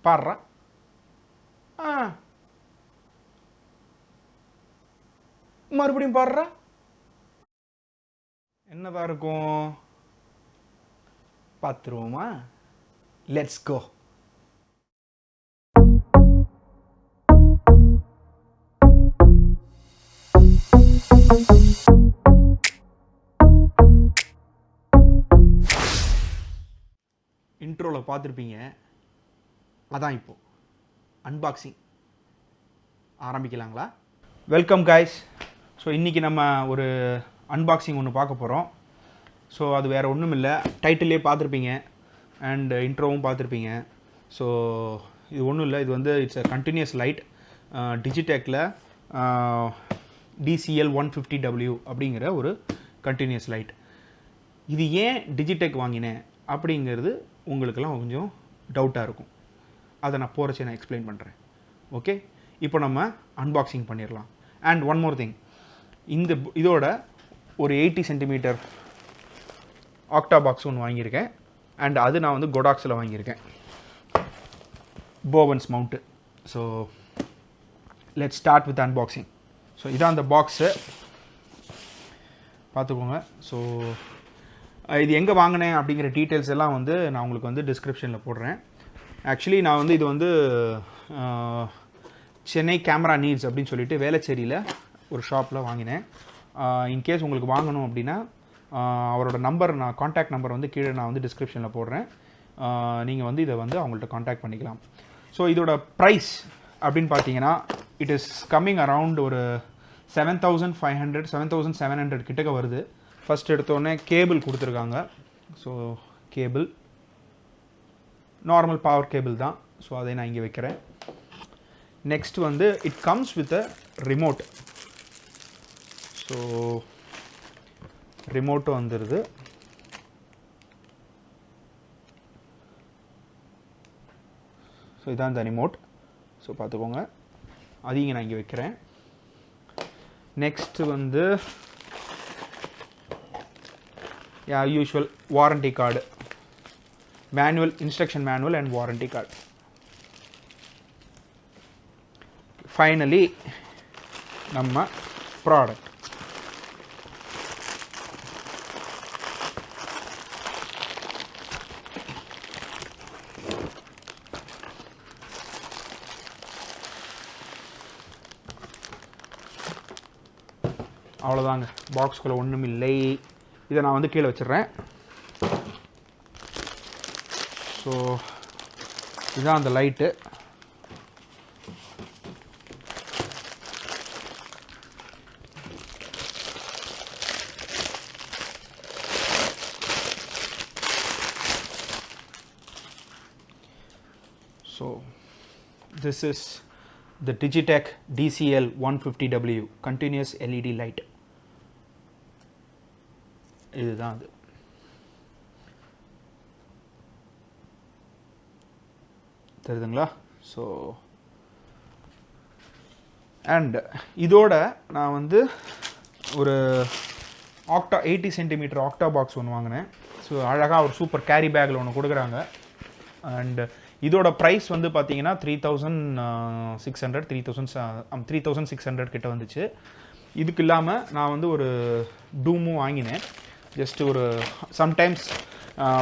பாடுறா. மறுபடியும் பாடுறா. என்னதான் இருக்கும் பார்த்துருவோமா? Let's go. இன்ட்ரோவில் பார்த்துருப்பீங்க. அதான் இப்போது அன்பாக்சிங் ஆரம்பிக்கலாங்களா? Welcome guys. ஸோ இன்றைக்கி நம்ம ஒரு அன்பாக்சிங் ஒன்று பார்க்க போகிறோம். ஸோ அது வேறு ஒன்றும் இல்லை, டைட்டிலே பார்த்துருப்பீங்க அண்ட் இன்ட்ரோவும் பார்த்துருப்பீங்க. ஸோ இது ஒன்றும் இல்லை, இது வந்து இட்ஸ் அ கண்டினியூஸ் லைட். டிஜிடெக்கில் DCL-150W அப்படிங்கிற ஒரு கண்டினியூஸ் லைட். இது ஏன் டிஜிடெக் வாங்கினேன் அப்படிங்கிறது உங்களுக்கெல்லாம் கொஞ்சம் டவுட்டாக இருக்கும். அதை நான் போகிறச்சே நான் எக்ஸ்பிளைன் பண்ணுறேன். ஓகே, இப்போ நம்ம அன்பாக்சிங் பண்ணிடலாம். அண்ட் ஒன் மோர் திங், இதோட ஒரு 80 சென்டிமீட்டர் ஆக்டா பாக்ஸ் ஒன்று வாங்கியிருக்கேன். அண்ட் அது நான் வந்து கொடாக்ஸில் வாங்கியிருக்கேன், Bowens mount. So let's start with unboxing. So இதான் அந்த பாக்ஸு, பார்த்துக்கோங்க. ஸோ இது எங்கே வாங்கினேன் அப்படிங்கிற டீட்டெயில்ஸ் எல்லாம் வந்து நான் உங்களுக்கு வந்து டிஸ்கிரிப்ஷனில் போடுறேன். ஆக்சுவலி நான் வந்து இது வந்து சென்னை கேமரா நீட்ஸ் அப்படின்னு சொல்லிட்டு வேலச்சேரியில் ஒரு ஷாப்பில் வாங்கினேன். இன்கேஸ் உங்களுக்கு வாங்கணும் அப்படின்னா அவரோட நம்பர், நான் காண்டாக்ட் நம்பர் வந்து கீழே நான் வந்து டிஸ்கிரிப்ஷனில் போடுறேன். நீங்கள் வந்து இதை வந்து அவங்கள்ட்ட காண்டாக்ட் பண்ணிக்கலாம். ஸோ இதோட ப்ரைஸ் அப்படின்னு பார்த்தீங்கன்னா இட் இஸ் கம்மிங் அரவுண்ட் ஒரு 7,500 7,700 கிட்டக்க வருது. ஃபஸ்ட் எடுத்தோடனே கேபிள் கொடுத்துருக்காங்க. So cable normal power cable தான். ஸோ அதை நான் இங்கே வைக்கிறேன். நெக்ஸ்ட் வந்து it comes with a remote. So ரிமோட்டும் வந்துடுது. ஸோ இதான் இந்த ரிமோட். ஸோ பார்த்துக்கோங்க, அதையும் நான் இங்கே வைக்கிறேன். நெக்ஸ்ட் வந்து usual warranty card, manual, instruction manual and warranty card. Finally நம்ம ப்ராடக்ட். அவ்வளோதாங்க, பாக்ஸ்குள்ளே ஒன்றும் இல்லை. இதை நான் வந்து கீழே வச்சிடுறேன். ஸோ இதுதான் அந்த light. So this is the Digitek DCL-150W Continuous LED light. இதுதான் அது. தெரியுதுங்களா? ஸோ அண்ட் இதோட நான் வந்து ஒரு 80 சென்டிமீட்டர் ஆக்டா பாக்ஸ் ஒன்று வாங்கினேன். ஸோ அழகாக ஒரு சூப்பர் கேரி பேக்கில் ஒன்று கொடுக்குறாங்க. அண்ட் இதோட ப்ரைஸ் வந்து பார்த்தீங்கன்னா 3,600 கிட்ட வந்துச்சு. இதுக்கு இல்லாமல் நான் வந்து ஒரு டூமும் வாங்கினேன். ஜஸ்ட் ஒரு சம்டைம்ஸ்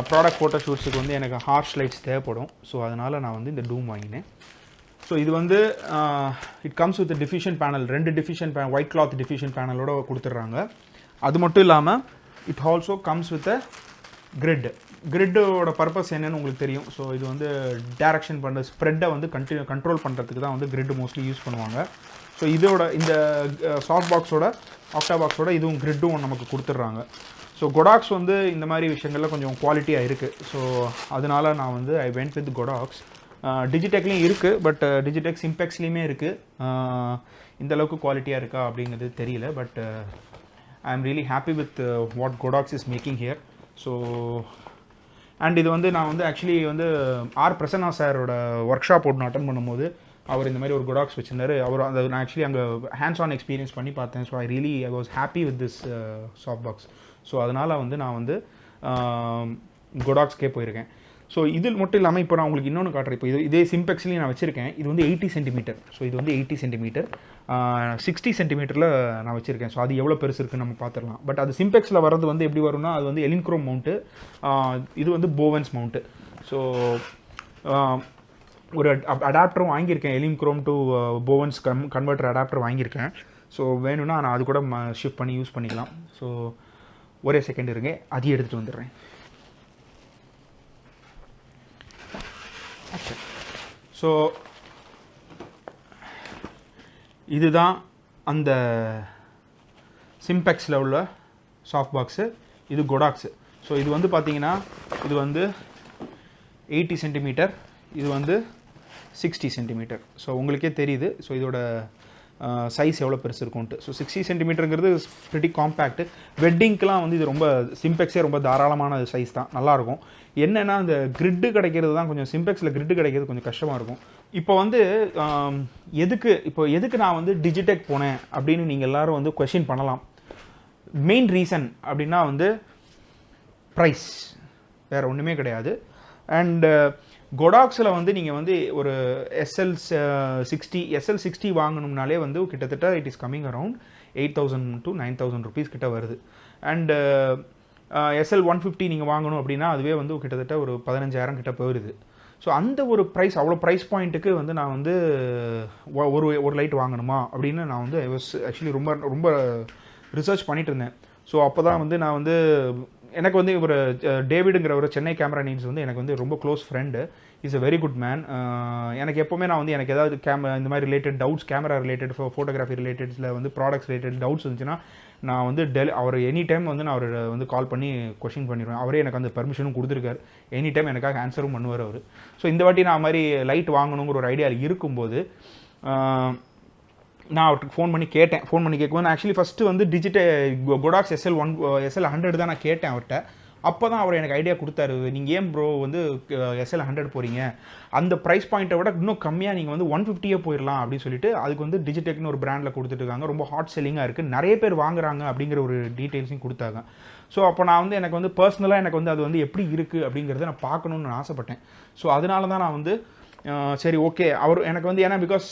ப்ராடக்ட் ஃபோட்டோ ஷூட்ஸுக்கு வந்து எனக்கு ஹார்ஷ் லைட்ஸ் தேவைப்படும். ஸோ அதனால் நான் வந்து இந்த டூம் வாங்கினேன். ஸோ இது வந்து it comes with diffusion panel, 2 diffusion white cloth diffusion பேனலோட கொடுத்துட்றாங்க. அது மட்டும் இல்லாமல் it also comes with a கிரிட்டோட பர்பஸ் என்னன்னு உங்களுக்கு தெரியும். ஸோ இது வந்து டைரக்ஷன் பண்ணுற ஸ்ப்ரெட்டை வந்து கண்ட்ரோல் பண்ணுறதுக்கு தான் வந்து கிரிட் மோஸ்ட்லி யூஸ் பண்ணுவாங்க. ஸோ இதோட இந்த சாஃப்ட் பாக்ஸோட ஆக்டா பாக்ஸோட இதுவும் கிரிட்டும் நமக்கு கொடுத்துட்றாங்க. ஸோ கொடாக்ஸ் வந்து இந்த மாதிரி விஷயங்கள்ல கொஞ்சம் குவாலிட்டியாக இருக்குது. ஸோ அதனால நான் வந்து ஐ வென்ட் வித் கொடாக்ஸ். டிஜிடெக்லேயும் இருக்குது, பட் டிஜிடெக் சிம்பெக்ஸ்லேயுமே இருக்குது. இந்த அளவுக்கு குவாலிட்டியாக இருக்கா அப்படிங்கிறது தெரியல. But I am really happy with what Godox is making here. So and இது வந்து நான் வந்து ஆக்சுவலி வந்து ஆர் பிரசன்னா சாரோட ஒர்க் ஷாப் ஒன்று அட்டன் பண்ணும்போது அவர் இந்த மாதிரி ஒரு கொடாக்ஸ் வச்சுருந்தாரு. அவர் அந்த நான் ஆக்சுவலி அங்கே ஹேண்ட்ஸ் ஆன் எக்ஸ்பீரியன்ஸ் பண்ணி பார்த்தேன். So I was happy with this soft box. So அதனால் வந்து நான் வந்து கொடாக்ஸ்க்கே போயிருக்கேன். ஸோ இதில் மட்டும் இல்லாமல் இப்போ நான் உங்களுக்கு இன்னொன்று காட்டுறேன். இப்போ இதே சிம்பெக்ஸ்லேயும் நான் வச்சுருக்கேன். இது வந்து 80 சென்டிமீட்டர். ஸோ இது வந்து 80 சென்டிமீட்டர் 60 சென்டிமீட்டரில் நான் வச்சுருக்கேன். ஸோ அது எவ்வளோ பெருசு இருக்குன்னு நம்ம பார்த்துடலாம். பட் அது சிம்பெக்ஸில் வர்றது வந்து எப்படி வரும்னா அது வந்து எலின்க்ரோம் மவுண்ட்டு, இது வந்து போவன்ஸ் மவுண்ட்டு. ஸோ ஒரு அடாப்டரும் வாங்கியிருக்கேன், எலின்க்ரோம் டு போவன்ஸ் கன்வெர்ட்டர் அடாப்டர் வாங்கியிருக்கேன். ஸோ வேணும்னா நான் அது கூட ஷிஃப்ட் பண்ணி யூஸ் பண்ணிக்கலாம். ஸோ ஒரே செகண்ட் இருங்க, அதையும் எடுத்துகிட்டு வந்துடுறேன். ஸோ இதுதான் அந்த சிம்பெக்ஸில் உள்ள சாஃப்ட் பாக்ஸு. இது கொடாக்ஸு. ஸோ இது வந்து பார்த்தீங்கன்னா இது வந்து 80 சென்டிமீட்டர், இது வந்து 60 சென்டிமீட்டர். ஸோ உங்களுக்கே தெரியுது ஸோ இதோட சைஸ் எவ்வளோ பெருசு இருக்கும்ட்டு. ஸோ 60 சென்டிமீட்டருங்கிறது ப்ரிட்டி காம்பேக்ட். வெட்டிங்க்கெலாம் வந்து இது ரொம்ப சிம்பெக்ஸே ரொம்ப தாராளமான சைஸ் தான், நல்லாயிருக்கும். என்னென்னா இந்த கிரிட்டு கிடைக்கிறது தான் கொஞ்சம், சிம்பெக்ஸில் கிரிட்டு கிடைக்கிறது கொஞ்சம் கஷ்டமாக இருக்கும். இப்போ வந்து எதுக்கு நான் வந்து டிஜிடெக் போனேன் அப்படின்னு நீங்கள் எல்லோரும் வந்து கொஷின் பண்ணலாம். மெயின் ரீசன் அப்படின்னா வந்து ப்ரைஸ், வேறு ஒன்றுமே கிடையாது. அண்ட் கொடாக்ஸில் வந்து நீங்கள் வந்து ஒரு SL60 வாங்கணும்னாலே வந்து கிட்டத்தட்ட it is coming around 8,000 to 9,000 rupees கிட்ட வருது. அண்ட் SL-150 நீங்கள் வாங்கணும் அப்படின்னா அதுவே வந்து கிட்டத்தட்ட ஒரு 15,000 கிட்ட போயிடுது. ஸோ அந்த ஒரு ப்ரைஸ், அவ்வளோ ப்ரைஸ் பாயிண்ட்டுக்கு வந்து நான் வந்து ஒரு லைட் வாங்கணுமா அப்படின்னு நான் வந்து ஆக்சுவலி ரொம்ப ரிசர்ச் பண்ணிட்டு இருந்தேன். ஸோ அப்போ தான் வந்து நான் வந்து எனக்கு வந்து ஒரு டேவிடுங்கிற ஒரு சென்னை கேமரா நீட்ஸ் வந்து எனக்கு வந்து ரொம்ப close friend. Is a very good man. எனக்கு எப்போவுமே நான் வந்து எனக்கு ஏதாவது இந்த மாதிரி related doubts, camera related, photography ரிலேட்டட்ஸில் வந்து ப்ராடக்ட்ஸ் ரிலேட்டட் டவுட்ஸ் இருந்துச்சுன்னா நான் வந்து அவர் எனி டைம் வந்து நான் அவர் வந்து கால் பண்ணி கொஷின் பண்ணிடுவேன். அவரே எனக்கு அந்த பெர்மிஷனும் கொடுத்துருக்காரு. எனி டைம் எனக்காக ஆன்சரும் பண்ணுவார் அவர். ஸோ இந்த வாட்டி நான் மாதிரி லைட் வாங்கணுங்கிற ஒரு ஐடியா இருக்கும்போது நான் அவருக்கு ஃபோன் பண்ணி கேட்கும்போது ஆக்சுவலி ஃபஸ்ட்டு வந்து கொடாக்ஸ் SL-100 தான் நான் கேட்டேன் அவர்கிட்ட. அப்போ தான் அவர் எனக்கு ஐடியா கொடுத்தாரு, நீங்கள் ஏன் ப்ரோ வந்து SL-100 போகிறீங்க, அந்த ப்ரைஸ் பாயிண்ட்டை விட இன்னும் கம்மியாக நீங்கள் வந்து 150 போயிடலாம் அப்படின்னு சொல்லிட்டு அதுக்கு வந்து டிஜிடெக்னு ஒரு பிராண்டில் கொடுத்துட்ருக்காங்க. ரொம்ப ஹாட் செல்லிங்காக இருக்குது, நிறைய பேர் வாங்குறாங்க அப்படிங்கிற ஒரு டீட்டெயில்ஸையும் கொடுத்தாங்க. ஸோ அப்போ நான் வந்து எனக்கு வந்து பர்சனலாக எனக்கு வந்து அது வந்து எப்படி இருக்குது அப்படிங்கிறத நான் பார்க்கணுன்னு நான் ஆசைப்பட்டேன். ஸோ அதனால தான் நான் வந்து சரி ஓகே அவர் எனக்கு வந்து, ஏன்னா பிகாஸ்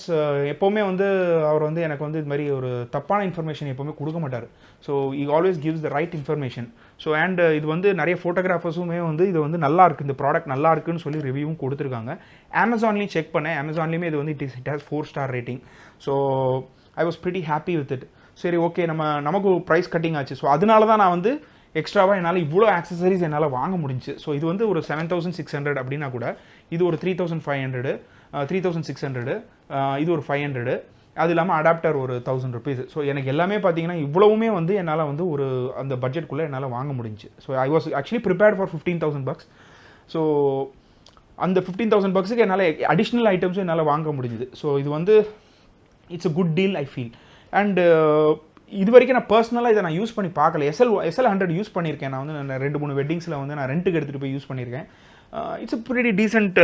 எப்போவுமே வந்து அவர் வந்து எனக்கு வந்து இது மாதிரி ஒரு தப்பான இன்ஃபர்மேஷன் எப்போவுமே கொடுக்க மாட்டார். So he always gives the right information. So and இது வந்து நிறைய ஃபோட்டோகிராஃபர்ஸுமே வந்து இது வந்து நல்லா இருக்குது, இந்த ப்ராடக்ட் நல்லா இருக்குன்னு சொல்லி ரிவ்யூவும் கொடுத்துருக்காங்க. அமேசான்லேயும் செக் பண்ணேன், அமேசான்லேயுமே இது வந்து it has 4 star rating. So I was pretty happy with it. சரி ஓகே நமக்கு ப்ரைஸ் கட்டிங் ஆச்சு. ஸோ அதனால தான் நான் வந்து எக்ஸ்ட்ராவாக என்னால் இவ்வளோ ஆக்சசரிஸ் என்னால் வாங்க முடிஞ்சு. ஸோ இது வந்து ஒரு 7,600 அப்படின்னா கூட இது ஒரு 3,500, 3,600, இது ஒரு 500, அது இல்லாமல் அடாப்டர் ஒரு 1,000 rupees. ஸோ எனக்கு எல்லாமே பார்த்தீங்கன்னா இவ்வளவுமே வந்து என்னால் வந்து ஒரு அந்த பட்ஜெட்குள்ளே என்னால் வாங்க முடிஞ்சு. So I was actually prepared for $15,000. So அந்த $15,000 என்னால் அடிஷ்னல் ஐட்டம்ஸும் என்னால் வாங்க முடிஞ்சுது. ஸோ இது வந்து it's a good deal I feel. And இது வரைக்கும் நான் பர்சனலாக இதை நான் யூஸ் பண்ணி பார்க்கல. SL-100 யூஸ் பண்ணியிருக்கேன். நான் வந்து 2-3 வெட்டிங்ஸில் வந்து நான் ரெண்ட்டுக்கு எடுத்துகிட்டு போய் யூஸ் பண்ணியிருக்கேன். It's a pretty decent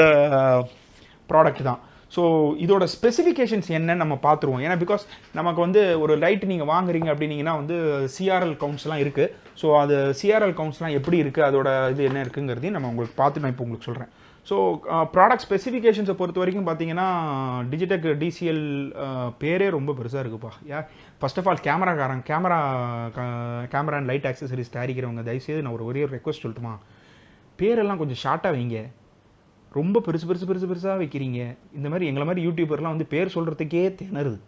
product தான். ஸோ இதோட ஸ்பெசிஃபிகேஷன்ஸ் என்னன்னு நம்ம பார்த்துருவோம். ஏன்னா பிகாஸ் நமக்கு வந்து ஒரு லைட் நீங்கள் வாங்குறீங்க அப்படின்னீங்கன்னா வந்து CRL கவுண்ட்ஸ்லாம் இருக்குது. ஸோ அது CRL கவுண்ட்ஸ்லாம் எப்படி இருக்குது, அதோட இது என்ன இருக்குங்கிறதையும் நம்ம உங்களுக்கு பார்த்து நான் இப்போ உங்களுக்கு சொல்கிறேன். ஸோ ப்ராடக்ட் ஸ்பெசிஃபிகேஷன்ஸை பொறுத்த வரைக்கும் பார்த்தீங்கன்னா டிஜிடெக் DCL பேரே ரொம்ப பெருசாக இருக்குப்பா. First of all camera and light accessories தயாரிக்கிறவங்க தயவுசெய்து நான் ஒரே ஒரு ரெக்வஸ்ட் சொல்லட்டுமா, பேரெல்லாம் கொஞ்சம் ஷார்ட்டாக வைங்க. ரொம்ப பெருசாக வைக்கிறீங்க. இந்த மாதிரி எங்களை மாதிரி யூடியூபர்லாம் வந்து பேர் சொல்கிறதுக்கே திணறுது.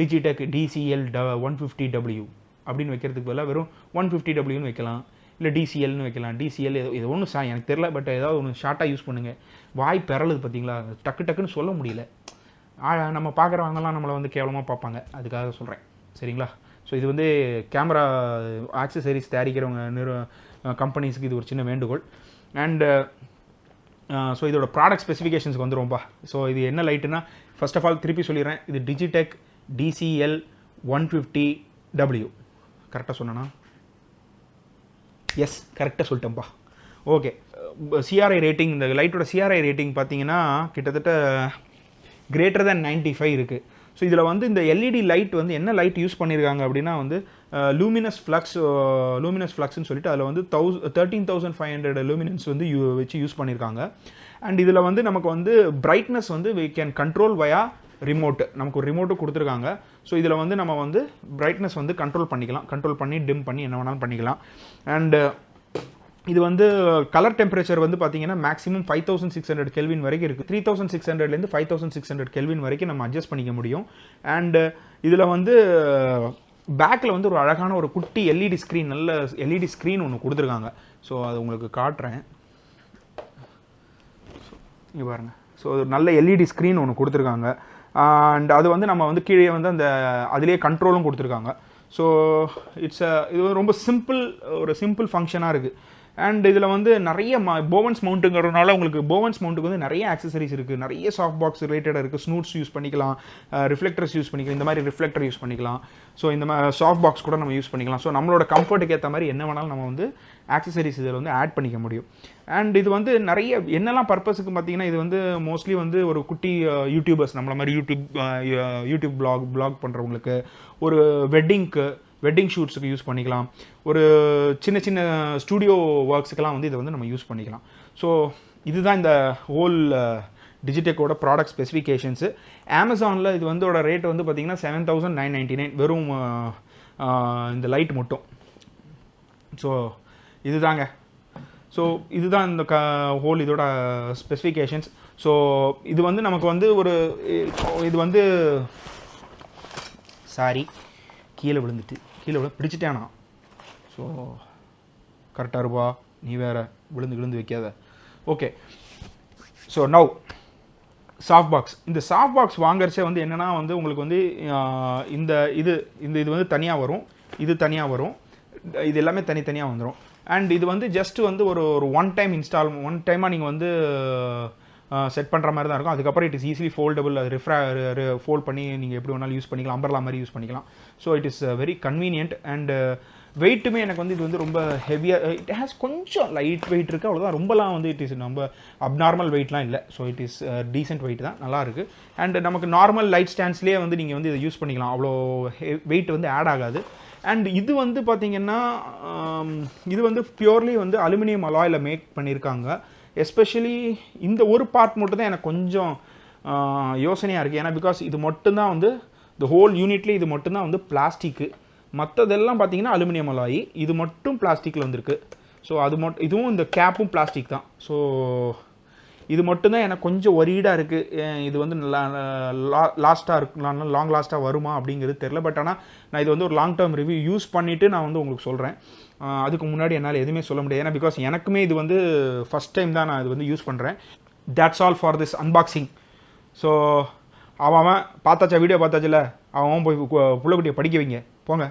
டிஜிடெக் DCL-150W அப்படின்னு வைக்கிறதுக்கு பதிலாக வெறும் 150Wன்னு வைக்கலாம், இல்லை DCLன்னு வைக்கலாம். DCL இது ஒன்றும் எனக்கு தெரில, பட் ஏதாவது ஒன்று ஷார்ட்டாக யூஸ் பண்ணுங்கள். வாய் பெறலுது பார்த்தீங்களா, டக்குன்னு சொல்ல முடியல. நம்ம பார்க்குறவங்கலாம் நம்மளை வந்து கேவலமாக பார்ப்பாங்க, அதுக்காக சொல்கிறேன் சரிங்களா. ஸோ இது வந்து கேமரா ஆக்சசரிஸ் தயாரிக்கிறவங்க கம்பெனிஸ்க்கு இது ஒரு சின்ன வேண்டுகோள். அண்ட் ஸோ இதோட ப்ராடக்ட் ஸ்பெசிஃபிகேஷன்ஸ்க்கு வந்துருவோம்பா. ஸோ இது என்ன லைட்டுன்னா, ஃபர்ஸ்ட் ஆஃப் ஆல் திருப்பி சொல்லிடுறேன், இது டிஜிடெக் DCL-150W. கரெக்டாக சொன்னேன்னா? எஸ், கரெக்டாக சொல்லிட்டேன்ப்பா. ஓகே. CRI ரேட்டிங், இந்த லைட்டோட CRI ரேட்டிங் பார்த்தீங்கன்னா கிட்டத்தட்ட greater than 95 இருக்குது. ஸோ இதில் வந்து இந்த LED லைட் வந்து என்ன லைட் யூஸ் பண்ணியிருக்காங்க அப்படின்னா வந்து லூமினஸ் ஃப்ளக்ஸ்னு சொல்லிட்டு அதில் வந்து 13,500 லூமினன்ஸ் வந்து வச்சு யூஸ் பண்ணியிருக்காங்க. அண்ட் இதில் வந்து நமக்கு வந்து பிரைட்னஸ் வந்து we can control via remote, நமக்கு ஒரு ரிமோட்டு கொடுத்துருக்காங்க. ஸோ இதில் வந்து நம்ம வந்து பிரைட்னஸ் வந்து கண்ட்ரோல் பண்ணி டிம் பண்ணி என்ன வேணாலும் பண்ணிக்கலாம். அண்டு இது வந்து கலர் டெம்பரேச்சர் வந்து பார்த்தீங்கன்னா மேக்ஸிமம் 5600 கெல்வின் வரைக்கும் இருக்குது. 3600லேருந்து 5600 கெல்வின் வரைக்கும் நம்ம அட்ஜஸ்ட் பண்ணிக்க முடியும். அண்டு இதில் வந்து பேக்கில் வந்து ஒரு அழகான ஒரு குட்டி எல்இடி ஸ்க்ரீன், நல்ல எல்இடி ஸ்க்ரீன் ஒன்று கொடுத்துருக்காங்க. ஸோ அது உங்களுக்கு காட்டுறேன், இங்கே பாருங்கள். ஸோ ஒரு நல்ல எல்இடி ஸ்க்ரீன் ஒன்று கொடுத்துருக்காங்க. அண்ட் அது வந்து நம்ம வந்து கீழே வந்து அந்த அதிலேயே கண்ட்ரோலும் கொடுத்துருக்காங்க. ஸோ இது ரொம்ப சிம்பிள் ஃபங்க்ஷனாக இருக்குது. அண்ட் இதில் வந்து நிறைய போவன்ஸ் மவுண்ட்டுங்கிறதுனால உங்களுக்கு போவன்ஸ் மவுண்ட்டுக்கு வந்து நிறைய ஆக்சசரிஸ் இருக்குது, நிறைய சாஃப்ட் பாக்ஸ் ரிலேட்டடாக இருக்குது. ஸ்னூட்ஸ் யூஸ் பண்ணிக்கலாம், ரிஃப்ளெக்டர்ஸ் யூஸ் பண்ணிக்கலாம், இந்த மாதிரி ரிஃப்ளெக்டர் யூஸ் பண்ணிக்கலாம். ஸோ இந்த மாதிரி சாஃப்ட் பாக்ஸ் கூட நம்ம யூஸ் பண்ணிக்கலாம். ஸோ நம்மளோட கம்ஃபர்ட்டுக்கு ஏற்ற மாதிரி என்ன வேணாலும் நம்ம வந்து ஆக்சசரிஸ் இதில் வந்து ஆட் பண்ணிக்க முடியும். அண்ட் இது வந்து நிறைய என்னெல்லாம் பர்பஸுக்கு பார்த்தீங்கன்னா, இது வந்து மோஸ்ட்லி வந்து ஒரு குட்டி யூடியூபர்ஸ், நம்மள மாதிரி யூடியூப் பிளாக் பண்ணுறவங்களுக்கு, ஒரு வெட்டிங் ஷூட்ஸுக்கு யூஸ் பண்ணிக்கலாம், ஒரு சின்ன ஸ்டூடியோ ஒர்க்ஸுக்கெல்லாம் வந்து இதை வந்து நம்ம யூஸ் பண்ணிக்கலாம். ஸோ இதுதான் இந்த ஹோல் டிஜிடெக்கோட ப்ராடக்ட் ஸ்பெசிஃபிகேஷன்ஸு. அமேசானில் இது வந்து ரேட் வந்து பார்த்தீங்கன்னா 7,999 வெறும் இந்த லைட் மட்டும். ஸோ இதுதாங்க. ஸோ இதுதான் இந்த ஹோல் இதோட ஸ்பெசிஃபிகேஷன்ஸ். ஸோ இது வந்து நமக்கு வந்து இது வந்து சாரி கீழே பிடிச்சிட்டேனா. ஸோ கரெக்டாக இருப்பா, நீ வேறு விழுந்து வைக்காத. Okay, so now soft box. இந்த சாஃப்ட் பாக்ஸ் வாங்குறச்சே வந்து என்னென்னா வந்து உங்களுக்கு வந்து இது வந்து தனியாக வரும், இது தனியாக வரும், இது எல்லாமே தனித்தனியாக வந்துடும். அண்ட் இது வந்து ஜஸ்ட் வந்து ஒரு ஒன் டைமாக நீங்கள் வந்து செட் பண்ணுற மாதிரி தான் இருக்கும். அதுக்கப்புறம் இட் இஸ் ஈஸிலி ஃபோல்டபுள், அது ஃபோல்ட் பண்ணி நீங்கள் எப்படி வேணாலும் யூஸ் பண்ணிக்கலாம், அம்பர்லா மாதிரி யூஸ் பண்ணிக்கலாம். So it is very convenient. And வெயிட்டுமே எனக்கு வந்து இது வந்து ரொம்ப ஹெவியாக, இட் ஹேஸ் கொஞ்சம் லைட் வெயிட் இருக்குது, அவ்வளோதான். ரொம்பலாம் வந்து இட் இஸ் நம்ம அப்நார்மல் வெயிட்லாம் இல்லை. So it is decent weight தான், நல்லா இருக்குது. அண்ட் நமக்கு நார்மல் லைட் ஸ்டாண்ட்ஸ்லேயே வந்து நீங்கள் வந்து இதை யூஸ் பண்ணிக்கலாம், அவ்வளோ வெயிட் வந்து ஆட் ஆகாது. அண்ட் இது வந்து பார்த்தீங்கன்னா இது வந்து பியூர்லி வந்து அலுமினியம் அலாயில் மேக் பண்ணியிருக்காங்க. எஸ்பெஷலி இந்த ஒரு பார்ட் மட்டும் தான் எனக்கு கொஞ்சம் யோசனையாக இருக்குது. ஏன்னா பிகாஸ் இது மட்டும்தான் வந்து இந்த ஹோல் யூனிட்லேயே இது மட்டும்தான் வந்து பிளாஸ்டிக்கு, மற்றதெல்லாம் பார்த்தீங்கன்னா அலுமினியம் அலாயி, இது மட்டும் பிளாஸ்டிக்கில் வந்துருக்கு. ஸோ இதுவும் இந்த கேப்பும் பிளாஸ்டிக் தான். ஸோ இது மட்டும்தான் எனக்கு கொஞ்சம் ஒரீடாக இருக்குது. இது வந்து லாங் லாஸ்ட்டாக வருமா அப்படிங்கிறது தெரில. பட் ஆனால் நான் இது வந்து ஒரு லாங் டேர்ம் ரிவ்யூ யூஸ் பண்ணிவிட்டு நான் வந்து உங்களுக்கு சொல்கிறேன். அதுக்கு முன்னாடி என்னால் எதுவுமே சொல்ல முடியாது. ஏன்னா பிகாஸ் எனக்குமே இது வந்து ஃபஸ்ட் டைம் தான் நான் இது வந்து யூஸ் பண்ணுறேன். That's all for this unboxing. So அவன் பார்த்தாச்சா, வீடியோ பார்த்தாச்சுல, அவன் போய் புள்ளக்குட்டியை படிக்க வைங்க போங்க.